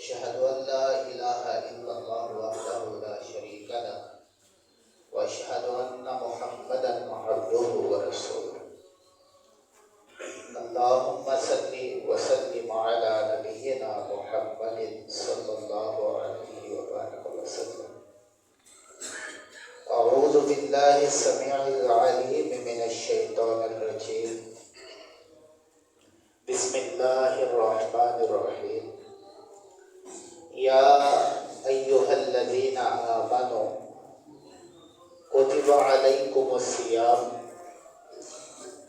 أشهد أن لا إله إلا الله وحده لا شريك له وأشهد أن محمدا عبده ورسوله اللهم صل وسلم على نبينا محمد صلى الله عليه وآله وسلم أعوذ بالله السميع العليم من الشيطان الرجيم بسم الله الرحمن الرحيم يا أيها الذين آمنوا كتب عليكم الصيام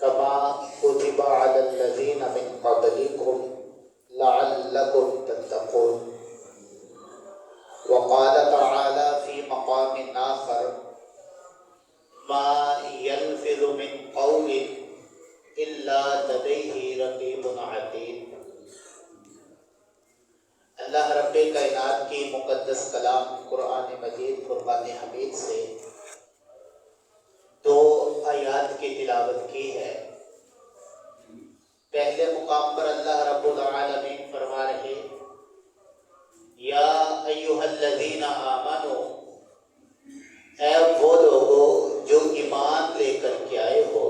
كما كتب على الذين من قبلكم لعلكم تتقون وقال تعالى في مقام آخر ما يلفظ من قول إلا لديه رقيب عتيد۔ اللہ رب کائنات کی مقدس کلام قرآن مجید فرقان حمید سے دو آیات کی تلاوت کی ہے۔ پہلے مقام پر اللہ رب العالمین فرما رہے یا ایھا الذین آمنوا، اے وہ لوگو جو ایمان لے کر کے آئے ہو،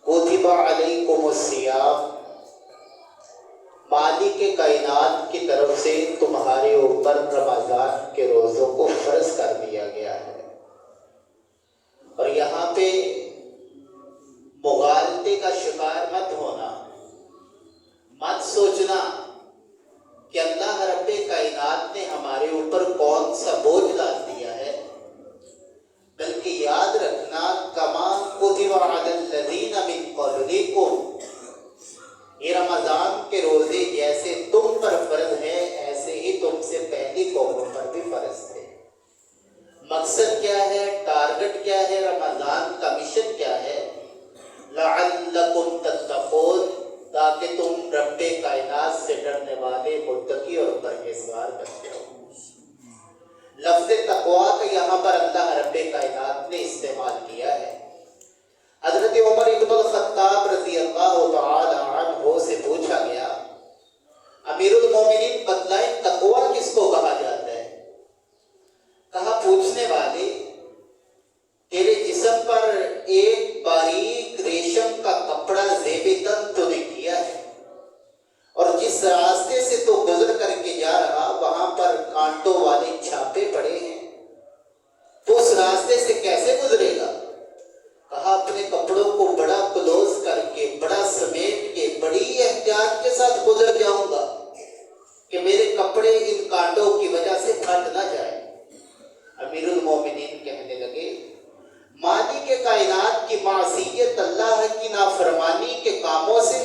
کتب علیکم الصیام، مالک کائنات کی طرف سے تمہارے اوپر رمضان کے روزوں کو فرض کر دیا گیا ہے۔ اور یہاں پہ مغالطے کا شکار مت ہونا، مت سوچنا کہ اللہ رب کائنات نے ہمارے اوپر کون سا بوجھ ڈال دیا ہے، بلکہ یاد رکھنا کما کتب علی الذین من قبلکم، یہ رمضان کے روزے جیسے تم پر فرض ہے ایسے ہی تم سے پہلی قوموں پر بھی فرض تھے۔ مقصد کیا ہے، ٹارگٹ کیا ہے، رمضان کا مشن کیا ہے؟ لعلکم تتقون، تاکہ تم رب کائنات سے ڈرنے والے متقی اور پرہیزگار بن جاؤ۔ لفظ تقویٰ کا یہاں پر اللہ رب کائنات نے استعمال کیا ہے۔ حضرت عمر بن الخطاب رضی اللہ تعالی عنہ سے پوچھا گیا امیر المومنین بتلائیں تقویٰ کس کو کہا جاتا ہے؟ کہا پوچھنے والے تیرے جسم پر ایک باریک ریشم کا کپڑا زیب تن تو نے کیا ہے، اور جس راستے سے تو گزر کر کے جا رہا وہاں پر کانٹوں والے چھاپے پڑے ہیں، تو اس راستے سے کیسے گزرے گا؟ کہا اپنے کپڑوں کو بڑا کلوز کر کے، بڑا سمیٹ کے، بڑی احتیاط کے ساتھ گزر جاؤں گا کہ میرے کپڑے ان کانٹوں کی وجہ سے پھٹ نہ جائیں۔ امیر المومنین کہنے لگے مالک کائنات کی معصیت، اللہ کی نافرمانی کے کاموں سے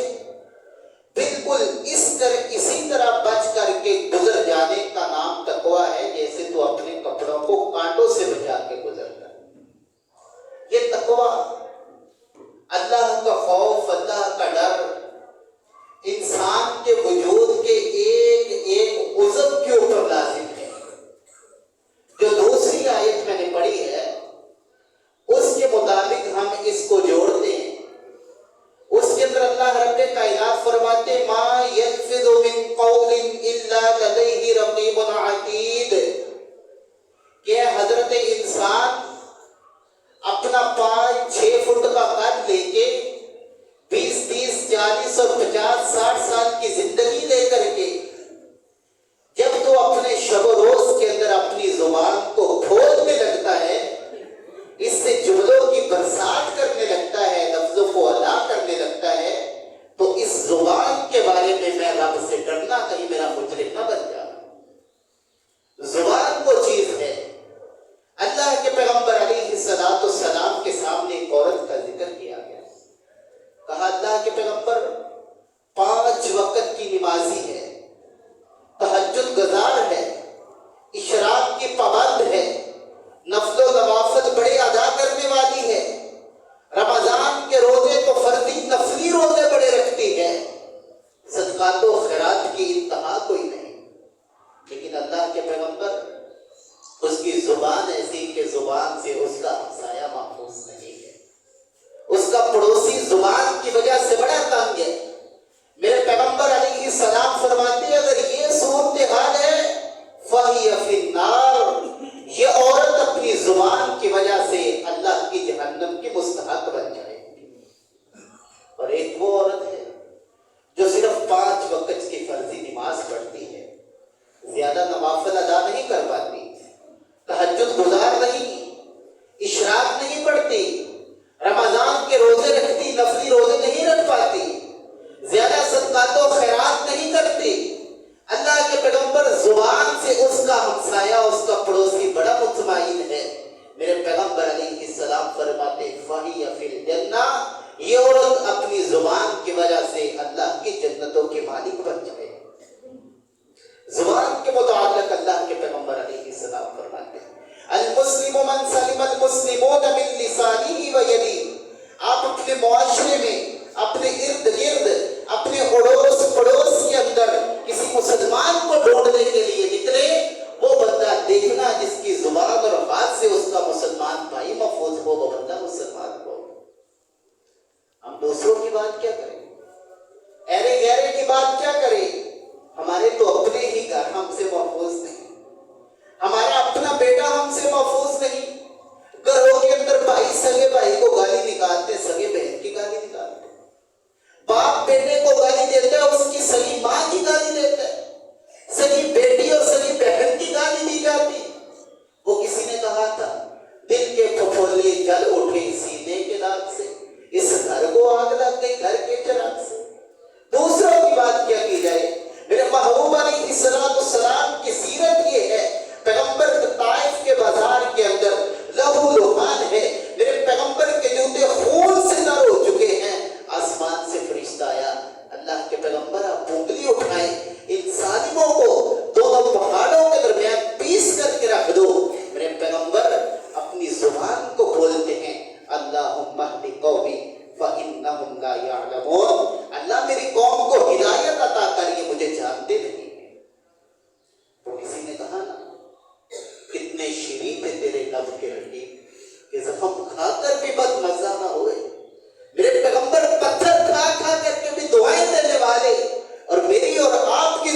بالکل اسی طرح بچ کر کے گزر جانے کا نام تقویٰ ہے جیسے تو اپنے کپڑوں کو کانٹوں سے بچا کے گزر کر۔ یہ تقویٰ، اللہ کا خوف، اللہ کا ڈر انسان کے وجود کے ایک ایک عضو کے اوپر لازم ہے۔ جو دوسری آیت میں نے پڑھی ہے اس کے مطابق ہم اس کو جوڑتے ہیں، اس کے اندر اللہ رب کائنات فرماتے ما یلفظ من قول الا لدیہ رقیب عتید، کہ حضرت انسان اپنا 5-6 فٹ کا قد لے کے 20-30 40 اور 50 60 سال کی زندگی لے کر کے جب تو اپنے شب و روز کے اندر اپنی زبان کو کھولنے لگتا ہے، اس سے جملوں کی برسات کرنے لگتا ہے، لفظوں کو ادا کرنے لگتا ہے، تو اس زبان کے بارے میں رب سے ڈرنا کہیں میرا مجرم نہ بن جائے۔ زبان وہ چیز ہے۔ اللہ کے پیغمبر علیہ السلام کے سامنے ایک عورت کا ذکر کیا گیا، کہا اللہ کے پیغمبر 5 وقت کی نمازی ہے، تہجد گزار ہے، اشراق کی پابند ہے، نفل و نوافل بڑے ادا کرنے والی ہے، رمضان کے روزے تو فرضی نفلی روزے بڑے رکھتی ہے، صدقات و خیرات کی انتہا کوئی نہیں، لیکن اللہ کے پیغمبر اس کی زبان ایسی کہ زبان سے اس کا ہمسایہ محفوظ نہیں ہے، اس کا پڑوسی زبان کی وجہ سے بڑا تنگ ہے۔ میرے پیغمبر علیہ السلام فرماتے ہیں اگر یہ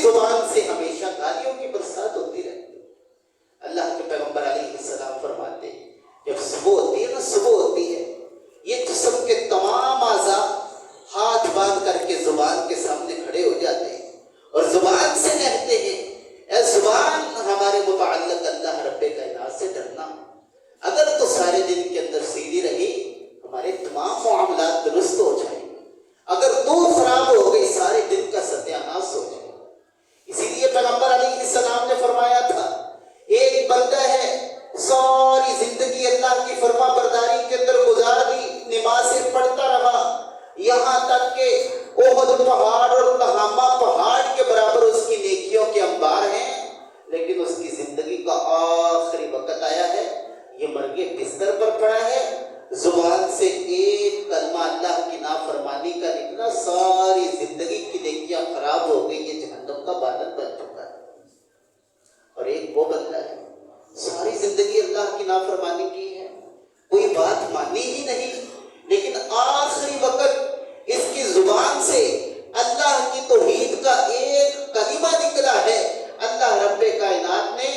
اپنی زبان سے ہمیشہ گالیوں کی برسات ہوتی رہتی ہے۔ اللہ کے پیغمبر علیہ السلام فرماتے ہیں جب صبح ہوتی ہے نا، صبح ہوتی ہے، یہ جسم کے تمام اعضاء ہاتھ باندھ کر کے زبان کے سامنے کھڑے ہو جاتے ہیں اور زبان سے کہتے ہیں اے زبان ہمارے متعلق اللہ رب کائنات سے ڈرنا، اگر تو سارے دن کے اندر سیدھی رہی ہمارے تمام معاملات درست ہو جائیں، اگر تو خراب ہو گئی سارے دن کا ستیہ ناش ہو جائے۔ اسی لیے پیغمبر علیہ السلام نے فرمایا تھا ایک بندہ ہے ساری زندگی اللہ کی فرما برداری کے اندر گزار دی، نمازیں پڑھتا رہا، یہاں تک کہ احد پہاڑ اور تہامہ پہاڑ کے برابر اس کی نیکیوں کے انبار ہیں، لیکن اس کی زندگی کا آخری وقت آیا ہے، یہ مرگے بستر پر پڑا ہے، زبان سے ایک کلمہ اللہ کی نافرمانی کا نکلا، ساری زندگی کی نیکیاں خراب ہو گئی، یہ جہنم کا بادل بن چکا ہے۔ اور ایک وہ بندہ ہے ساری زندگی اللہ کی نافرمانی کی ہے، کوئی بات مانی ہی نہیں، لیکن آخری وقت اس کی زبان سے اللہ کی توحید کا ایک کلمہ نکلا ہے، اللہ رب کائنات نے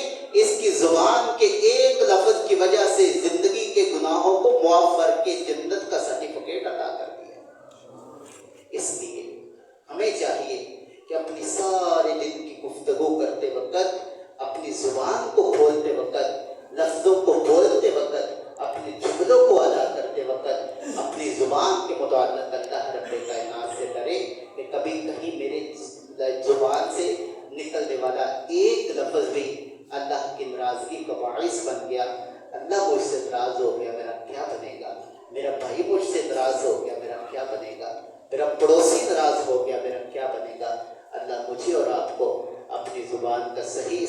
اس کی زبان کے ایک لفظ کی وجہ سے زندگی کے گناہوں کو معاف کر کے جنت کا سرٹیفکیٹ عطا کر دیا۔ اس لیے ہمیں چاہیے کہ اپنی سارے دن کی گفتگو کرتے وقت، اپنی زبان کو کھولتے وقت، لفظوں کو بولتے وقت، اپنے جملوں کو ادا کرتے وقت اپنی زبان کے متعلق اللہ رب کائنات سے ڈرے کہ کبھی کہیں میرے زبان سے نکلنے والا ایک لفظ بھی اللہ کی ناراضگی کا باعث بن گیا، اللہ مجھ سے ناراض ہو گیا، میرا کیا بنے گا؟ میرا بھائی مجھ سے ناراض ہو گیا، میرا کیا بنے گا؟ میرا پڑوسی ناراض ہو گیا، میرا کیا بنے گا؟ اللہ مجھے اور آپ کو اپنی زبان کا صحیح